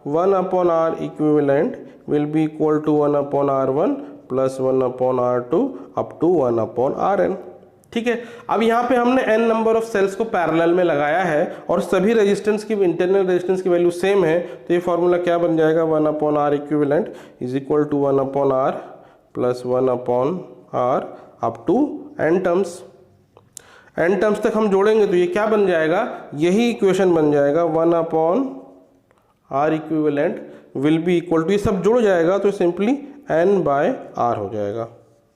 1 upon R equivalent will be equal to 1 upon R1 plus 1 upon R2 up to 1 upon Rn। ठीक है, अब यहाँ पे हमने n नंबर ऑफ सेल्स को पैरेलल में लगाया है और सभी रेजिस्टेंस की इंटरनल रेजिस्टेंस की वैल्यू सेम है, तो ये फॉर्मूला क्या बन जाएगा, 1 upon R equivalent is equal to 1 upon R plus 1 upon R up to n terms. n terms तक हम जोड़ेंगे तो ये क्या बन जाएगा, यही इक्वेशन बन जाएगा, 1 upon R equivalent will be equal to, ये सब जुड़ जाएगा तो सिंपली n बाय R हो जाएगा।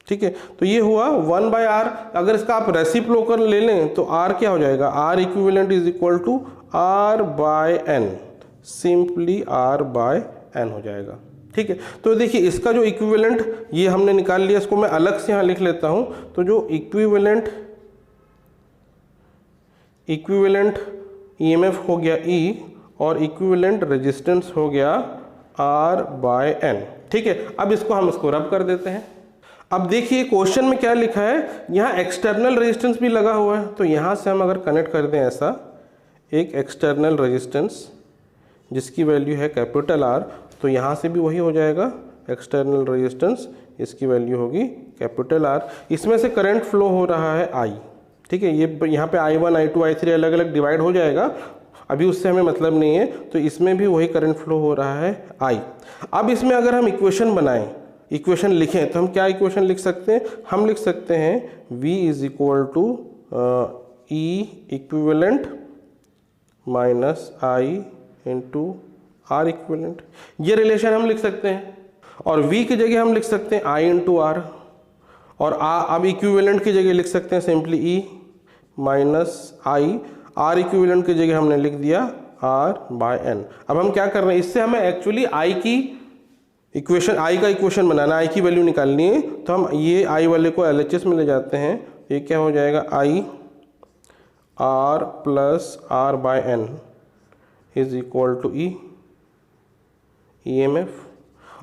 ठीक है, तो ये हुआ 1 बाय R। अगर इसका आप रेसिप्रोकल ले लें तो R क्या हो जाएगा, R equivalent is equal to R by N, simply R by N हो जाएगा। ठीक है, तो देखिए इसका जो इक्विवेलेंट ये हमने निकाल लिया, इसको मैं अलग से यहाँ लिख लेता हूँ। तो जो इक्विवेलेंट ईएमएफ हो गया E और इक्विवेलेंट रेजिस्टेंस हो गया R बाय N। ठीक है, अब इसको रब कर देते हैं। अब देखिए क्वेश्चन में क्या लिखा है, यहाँ एक्सटर्नल रेजिस्टेंस भी लगा हुआ है, तो यहाँ से हम अगर कनेक्ट कर दें ऐसा एक एक्सटर्नल रेजिस्टेंस जिसकी वैल्यू है कैपिटल R, तो यहाँ से भी वही हो जाएगा एक्सटर्नल रेजिस्टेंस, इसकी वैल्यू होगी कैपिटल R। इसमें से करंट फ्लो हो रहा है I। ठीक है, ये यहाँ पे I1 I2 I3 अलग अलग डिवाइड हो जाएगा, अभी उससे हमें मतलब नहीं है, तो इसमें भी वही करंट फ्लो हो रहा है I। अब इसमें अगर हम इक्वेशन बनाएं, इक्वेशन लिखें, तो हम क्या इक्वेशन लिख सकते हैं, हम लिख सकते हैं V is equal to E equivalent minus I into R equivalent, ये रिलेशन हम लिख सकते हैं। और V की जगह हम लिख सकते हैं I इंटू R, और अब इक्विवेलेंट की जगह लिख सकते हैं simply E minus I। R equivalent की जगह हमने लिख दिया R बाय N। अब हम क्या कर रहे हैं, इससे हमें एक्चुअली I का इक्वेशन बनाना, I की वैल्यू निकालनी है, तो हम ये I वाले को LHS में ले जाते हैं। ये क्या हो जाएगा, I R plus R by N is equal to E EMF,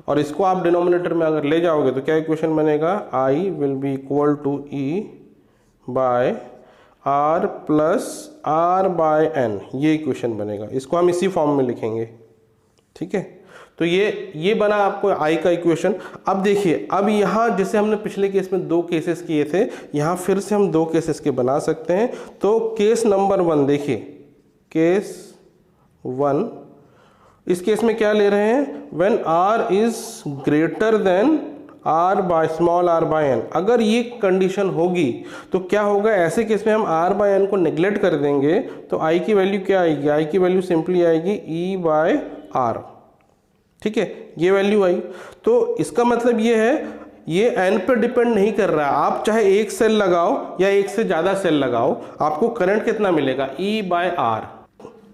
और इसको आप डिनोमिनेटर में अगर ले जाओगे तो क्या इक्वेशन बनेगा, I will be equal to E by R plus R by N, ये इक्वेशन बनेगा। इसको हम इसी फॉर्म में लिखेंगे। ठीक है, तो ये बना आपको I का इक्वेशन। अब देखिए, अब यहाँ जैसे हमने पिछले केस में 2 केसेस किए थे, यहाँ फिर से हम 2 केसेस के बना सकते हैं। तो केस नंबर 1 देखिए, केस 1, इस केस में क्या ले रहे हैं, when R is greater than R by small R by N, अगर ये कंडीशन होगी तो क्या होगा, ऐसे केस में हम आर बाय एन को नेग्लेक्ट कर देंगे तो आई की वैल्यू क्या आएगी, आई की वैल्यू सिंपली आएगी ई बाय आर। ठीक है, ये वैल्यू आई। तो इसका मतलब ये है ये n पे डिपेंड नहीं कर रहा है, आप चाहे एक सेल लगाओ या एक से ज़्यादा सेल लगाओ, आपको करंट कितना मिलेगा, E बाय आर।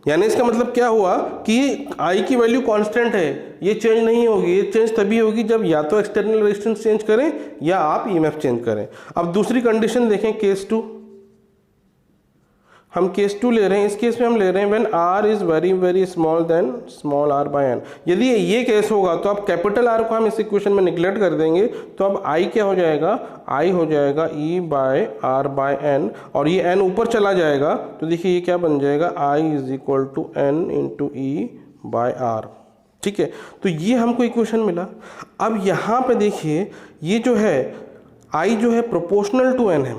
यानी इसका मतलब क्या हुआ कि I की वैल्यू कांस्टेंट है, ये चेंज नहीं होगी। ये चेंज तभी होगी जब या तो एक्सटर्नल रेजिस्टेंस चेंज करें या आप EMF चेंज करें। अब दूसरी कंडीशन देखें, केस 2, हम केस 2 ले रहे हैं। इस केस में हम ले रहे हैं when r is very very small than small r by n। यदि ये केस होगा तो अब कैपिटल R को हम इस इक्वेशन में निगलेक्ट कर देंगे, तो अब I क्या हो जाएगा, I हो जाएगा E by R by n, और ये n ऊपर चला जाएगा तो देखिए ये क्या बन जाएगा, I is equal to n into E by R। ठीक है, तो ये हमको इक्वेशन मिला। अब यहाँ पे देखिए ये जो है I जो है प्रोपोर्शनल टू n है,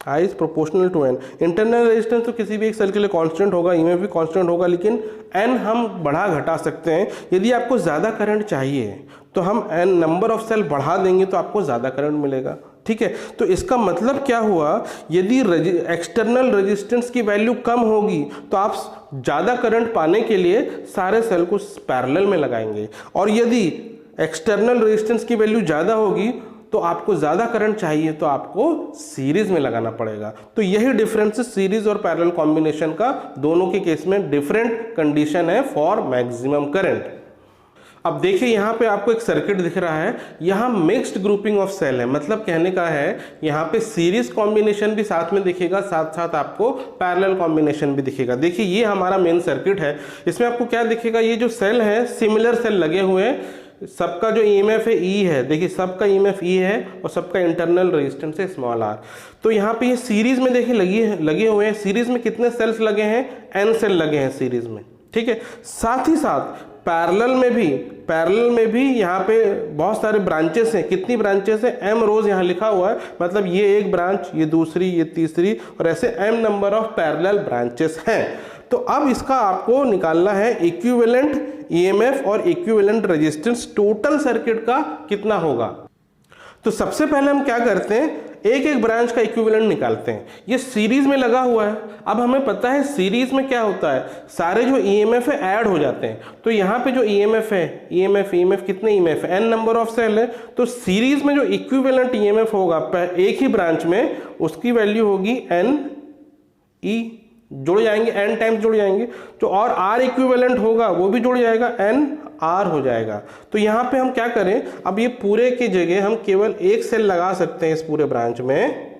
I is proportional to n। Internal resistance तो किसी भी एक सेल के लिए कांस्टेंट होगा, EMF भी कांस्टेंट होगा, लेकिन n हम बढ़ा घटा सकते हैं। यदि आपको ज़्यादा करंट चाहिए तो हम n नंबर ऑफ सेल बढ़ा देंगे तो आपको ज़्यादा करंट मिलेगा। ठीक है, तो इसका मतलब क्या हुआ, यदि एक्सटर्नल रेजिस्टेंस की वैल्यू कम होगी तो आप ज़्यादा करंट पाने के लिए सारे सेल को पैरेलल में लगाएंगे, और यदि एक्सटर्नल रेजिस्टेंस की वैल्यू ज़्यादा होगी तो आपको ज़्यादा करंट चाहिए तो आपको सीरीज में लगाना पड़ेगा। तो यही डिफरेंस सीरीज और पैरेलल कॉम्बिनेशन का, दोनों के केस में डिफरेंट कंडीशन है फॉर मैक्सिमम करंट। अब देखिए यहाँ पे आपको एक सर्किट दिख रहा है, यहाँ मिक्स्ड ग्रुपिंग ऑफ सेल है, मतलब कहने का है यहाँ पे सीरीज कॉम्बिनेशन भी साथ में दिखेगा, साथ साथ आपको पैरेलल कॉम्बिनेशन भी दिखेगा। देखिए ये हमारा मेन सर्किट है, इसमें आपको क्या दिखेगा, ये जो सेल है सिमिलर सेल लगे हुए हैं, सबका जो EMF है E है, देखिए सबका EMF E है और सबका इंटरनल रेजिस्टेंस है स्मॉल r। तो यहाँ पे ये सीरीज में देखिए लगे हुए हैं। सीरीज में कितने सेल्स लगे हैं, n सेल लगे हैं सीरीज में। ठीक है, साथ ही साथ पैरेलल में भी यहाँ पे बहुत सारे ब्रांचेस हैं। कितनी ब्रांचेस हैं, m रोज यहाँ लिखा हुआ है, मतलब ये एक ब्रांच, ये दूसरी, ये तीसरी, और ऐसे m number of parallel branches हैं। तो अब इसका आपको निकालना है इक्विवेलेंट EMF और इक्विवेलेंट रेजिस्टेंस टोटल सर्किट का कितना होगा। तो सबसे पहले हम क्या करते हैं, एक एक ब्रांच का इक्विवेलेंट निकालते हैं। ये सीरीज में लगा हुआ है, अब हमें पता है सीरीज में क्या होता है, सारे जो EMF है ऐड हो जाते हैं। तो यहाँ पे जो EMF है, EMF कितने EMF है, n नंबर ऑफ सेल है, तो सीरीज में जो इक्विवेलेंट EMF होगा एक ही ब्रांच में, उसकी वैल्यू होगी NE, जुड़ जाएंगे, n टाइम्स जुड़ जाएंगे। तो और R इक्विवेलेंट होगा, वो भी जुड़ जाएगा, NR हो जाएगा। तो यहाँ पे हम क्या करें, अब ये पूरे की जगह हम केवल एक सेल लगा सकते हैं इस पूरे ब्रांच में,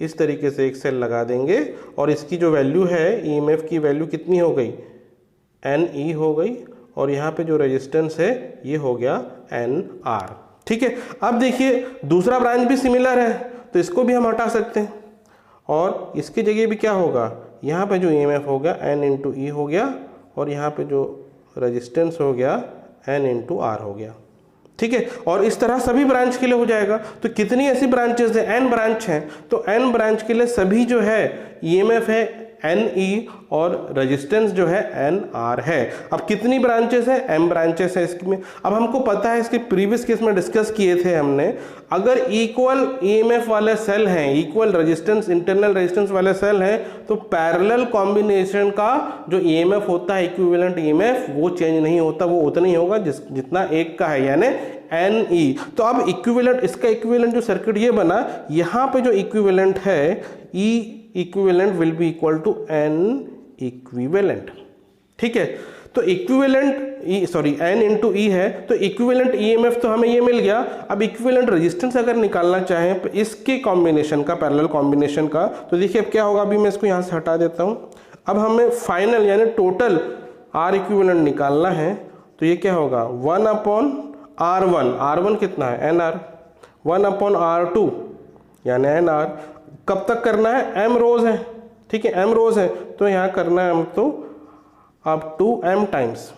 इस तरीके से एक सेल लगा देंगे, और इसकी जो वैल्यू है EMF की वैल्यू कितनी हो गई, NE हो गई, और यहाँ पे जो रेजिस्टेंस है ये हो गया NR। ठीक है, अब देखिए दूसरा ब्रांच भी सिमिलर है, तो इसको भी हम हटा सकते हैं, और इसकी जगह भी क्या होगा, यहाँ पे जो EMF हो गया N इंटू E हो गया, और यहाँ पे जो रेजिस्टेंस हो गया N इंटू R हो गया। ठीक है, और इस तरह सभी ब्रांच के लिए हो जाएगा। तो कितनी ऐसी ब्रांचेस है, N ब्रांच हैं, तो N ब्रांच के लिए सभी जो है EMF है NE और रेजिस्टेंस जो है NR है। अब कितनी ब्रांचेस है, M ब्रांचेस है इसमें। अब हमको पता है, इसके प्रीवियस केस में डिस्कस किए थे हमने, अगर इक्वल EMF वाले सेल हैं, इक्वल रेजिस्टेंस, इंटरनल रेजिस्टेंस वाले सेल हैं, तो पैरेलल कॉम्बिनेशन का जो EMF होता है, इक्विवेलेंट EMF, वो चेंज नहीं होता, वो उतना ही होगा जितना एक का है, यानी NE। तो अब इक्विवेलेंट, इसका इक्विवेलेंट जो सर्किट ये बना, यहाँ पे जो इक्विवेलेंट है E equivalent will be equal to N equivalent. ठीक है, तो इक्विवेलेंट N इंटू E है, तो इक्विवेलेंट EMF तो हमें ये मिल गया। अब इक्विवेलेंट रेजिस्टेंस अगर निकालना चाहें तो इसके कॉम्बिनेशन का, पैरेलल कॉम्बिनेशन का, तो देखिए अब क्या होगा, अभी मैं इसको यहाँ से हटा देता हूँ। अब हमें फाइनल यानी टोटल R इक्विवेलेंट निकालना है, तो ये क्या होगा, 1/R1, R1 कितना है NR, 1/R2 यानी NR। कब तक करना है, M रोज है, ठीक है, M रोज है, तो यहाँ करना है हम तो अप टू M टाइम्स,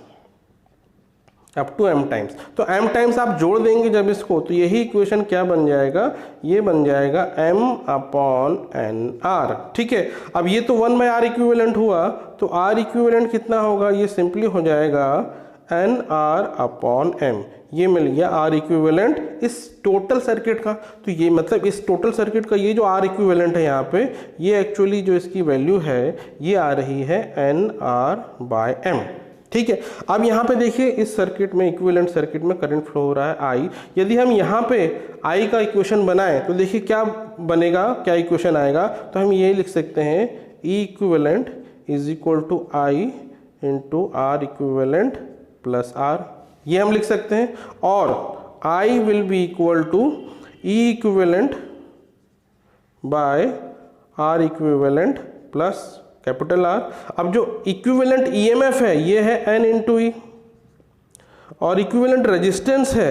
तो M टाइम्स आप जोड़ देंगे जब इसको, तो यही इक्वेशन क्या बन जाएगा, ये बन जाएगा M/NR। ठीक है, अब ये तो 1/R इक्विवेलेंट हुआ, तो R इक्विवेलेंट कितना होगा, ये सिंपली हो जाएगा एन आर अपॉन एम, ये मिल गया आर इक्विवेलेंट इस टोटल सर्किट का। तो ये मतलब इस टोटल सर्किट का ये जो आर इक्विवेलेंट है यहाँ पे, ये एक्चुअली जो इसकी वैल्यू है ये आ रही है एन आर बाय एम। ठीक है, अब यहाँ पे देखिए इस सर्किट में, इक्विवेलेंट सर्किट में करंट फ्लो हो रहा है आई। यदि हम यहाँ पे आई का इक्वेशन बनाएं तो देखिए क्या बनेगा, क्या इक्वेशन आएगा। तो हम ये लिख सकते हैं E equivalent is equal to I into R equivalent plus R, ये हम लिख सकते हैं। और I will be equal to E equivalent by R equivalent plus capital R. अब जो इक्विवेलेंट EMF है ये है N इंटू ई, और इक्विवेलेंट रेजिस्टेंस है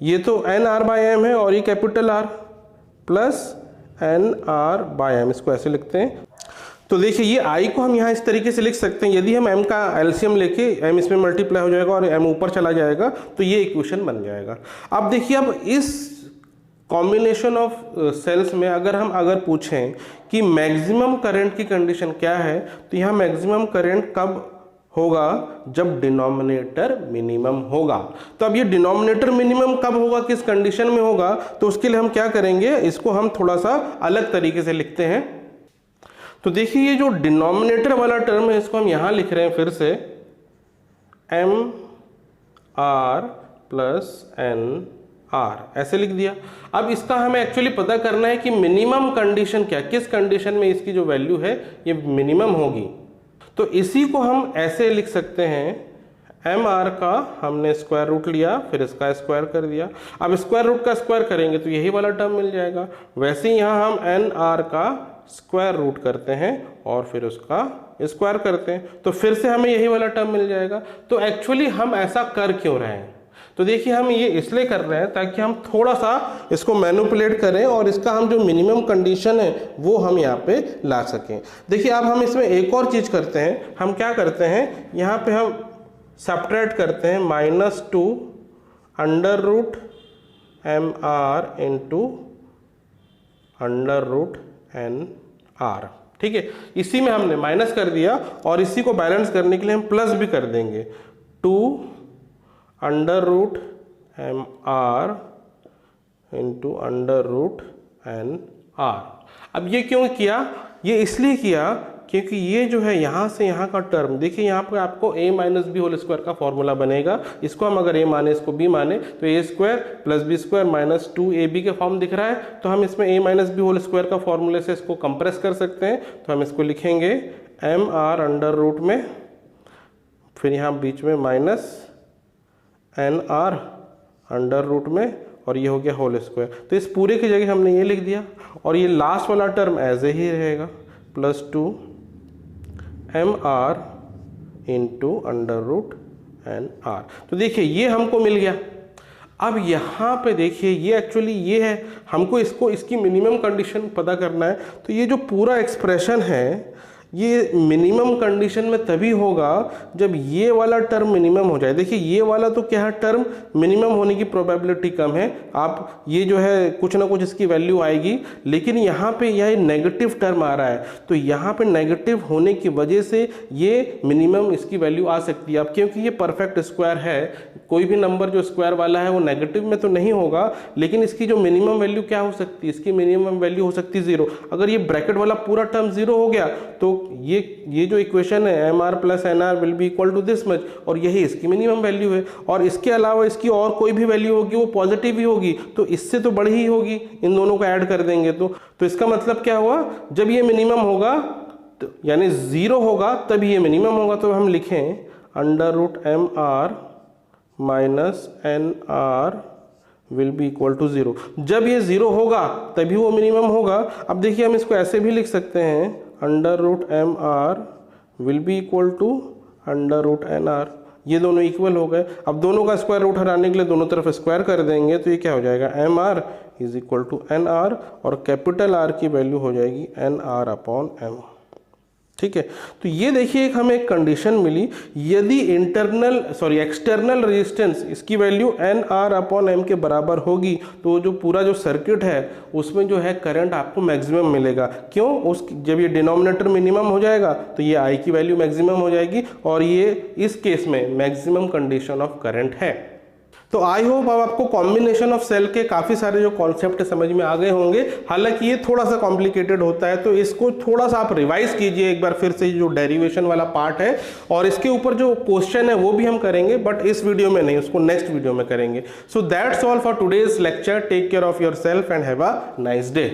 ये तो एन आर बाय एम है, और ये capital R plus N R by M, इसको ऐसे लिखते हैं। तो देखिए ये आई को हम यहाँ इस तरीके से लिख सकते हैं। यदि हम m का एलसीएम लेके m इसमें मल्टीप्लाई हो जाएगा और m ऊपर चला जाएगा तो ये इक्वेशन बन जाएगा। अब देखिए, अब इस कॉम्बिनेशन ऑफ सेल्स में अगर पूछें कि मैक्सिमम करंट की कंडीशन क्या है, तो यहाँ मैक्सिमम करंट कब होगा, जब डिनोमिनेटर मिनिमम होगा। तो अब ये डिनोमिनेटर मिनिमम कब होगा, किस कंडीशन में होगा, तो उसके लिए हम क्या करेंगे, इसको हम थोड़ा सा अलग तरीके से लिखते हैं। तो देखिए ये जो डिनोमिनेटर वाला टर्म है इसको हम यहाँ लिख रहे हैं फिर से M R plus N R, ऐसे लिख दिया। अब इसका हमें एक्चुअली पता करना है कि मिनिमम कंडीशन क्या, किस कंडीशन में इसकी जो वैल्यू है ये मिनिमम होगी। तो इसी को हम ऐसे लिख सकते हैं एम आर का हमने स्क्वायर रूट लिया, फिर इसका स्क्वायर कर दिया। अब स्क्वायर रूट का स्क्वायर करेंगे तो यही वाला टर्म मिल जाएगा। वैसे ही यहाँ हम एन आर का स्क्वायर रूट करते हैं और फिर उसका स्क्वायर करते हैं, तो फिर से हमें यही वाला टर्म मिल जाएगा। तो एक्चुअली हम ऐसा कर क्यों रहे हैं, तो देखिए हम ये इसलिए कर रहे हैं ताकि हम थोड़ा सा इसको मैनिपुलेट करें और इसका हम जो मिनिमम कंडीशन है वो हम यहाँ पे ला सकें। देखिए अब हम इसमें एक और चीज़ करते हैं, हम क्या करते हैं, यहाँ पे हम सब्ट्रैक्ट करते हैं -2 under root M R into under root N R. ठीक है, इसी में हमने माइनस कर दिया और इसी को बैलेंस करने के लिए हम प्लस भी कर देंगे 2 under root M R into under root N R. अब ये क्यों किया, ये इसलिए किया क्योंकि ये जो है यहाँ से यहाँ का टर्म, देखिए यहाँ पर आपको a minus B whole square का फॉर्मूला बनेगा। इसको हम अगर a माने, इसको b माने, तो a square plus B square minus 2ab के फॉर्म दिख रहा है। तो हम इसमें a minus B whole square का फॉर्मूले से इसको कंप्रेस कर सकते हैं। तो हम इसको लिखेंगे एम आर अंडर रूट में, फिर यहाँ बीच में minus N R under root में, और ये हो गया होल स्क्वायर। तो इस पूरे की जगह हमने ये लिख दिया और ये लास्ट वाला टर्म ऐसे ही रहेगा +2 M R into under root N R. तो देखिए ये हमको मिल गया। अब यहाँ पे देखिए ये एक्चुअली ये है, हमको इसकी मिनिमम कंडीशन पता करना है। तो ये जो पूरा एक्सप्रेशन है ये मिनिमम कंडीशन में तभी होगा जब ये वाला टर्म मिनिमम हो जाए। देखिए ये वाला तो क्या है, टर्म मिनिमम होने की प्रोबेबिलिटी कम है, आप ये जो है कुछ ना कुछ इसकी वैल्यू आएगी, लेकिन यहाँ पे यह नेगेटिव टर्म आ रहा है। तो यहाँ पे नेगेटिव होने की वजह से ये मिनिमम इसकी वैल्यू आ सकती है। अब क्योंकि ये परफेक्ट स्क्वायर है, कोई भी नंबर जो स्क्वायर वाला है वो नेगेटिव में तो नहीं होगा, लेकिन इसकी जो मिनिमम वैल्यू क्या हो सकती है, इसकी मिनिमम वैल्यू हो सकती है 0। अगर ये ब्रैकेट वाला पूरा टर्म 0 हो गया तो ये जो इक्वेशन है M R plus N R will be equal to this much, और यही इसकी मिनिमम वैल्यू है। और इसके अलावा इसकी और कोई भी वैल्यू होगी वो पॉजिटिव ही होगी, तो इससे तो बड़ी ही होगी, इन दोनों को ऐड कर देंगे तो इसका मतलब क्या हुआ, जब ये मिनिमम होगा तो यानी 0 होगा तब ये मिनिमम होगा। तो हम लिखें under root M R minus N R will be equal to 0। जब ये 0 होगा तभी वो मिनिमम होगा। अब देखिए हम इसको ऐसे भी लिख सकते हैं under root M R will be equal to under root N R, ये दोनों इक्वल हो गए। अब दोनों का स्क्वायर रूट हटाने के लिए दोनों तरफ स्क्वायर कर देंगे, तो ये क्या हो जाएगा M R is equal to N R, और कैपिटल आर की वैल्यू हो जाएगी एन आर अपॉन एम। ठीक है। तो ये देखिए एक हमें एक कंडीशन मिली, यदि एक्सटर्नल रेजिस्टेंस इसकी वैल्यू NR/M के बराबर होगी तो जो पूरा जो सर्किट है उसमें जो है करंट आपको मैक्सिमम मिलेगा। क्यों? जब ये डिनोमिनेटर मिनिमम हो जाएगा तो ये I की वैल्यू मैक्सिमम हो जाएगी, और ये इस केस में मैक्सिमम कंडीशन ऑफ करंट है। तो आई होप अब आपको कॉम्बिनेशन ऑफ सेल के काफ़ी सारे जो कॉन्सेप्ट समझ में आ गए होंगे। हालांकि ये थोड़ा सा कॉम्प्लिकेटेड होता है, तो इसको थोड़ा सा आप रिवाइज कीजिए एक बार फिर से, जो डेरिवेशन वाला पार्ट है, और इसके ऊपर जो क्वेश्चन है वो भी हम करेंगे, बट इस वीडियो में नहीं, उसको नेक्स्ट वीडियो में करेंगे। So that's all for today's lecture. Take care of yourself and have a nice day.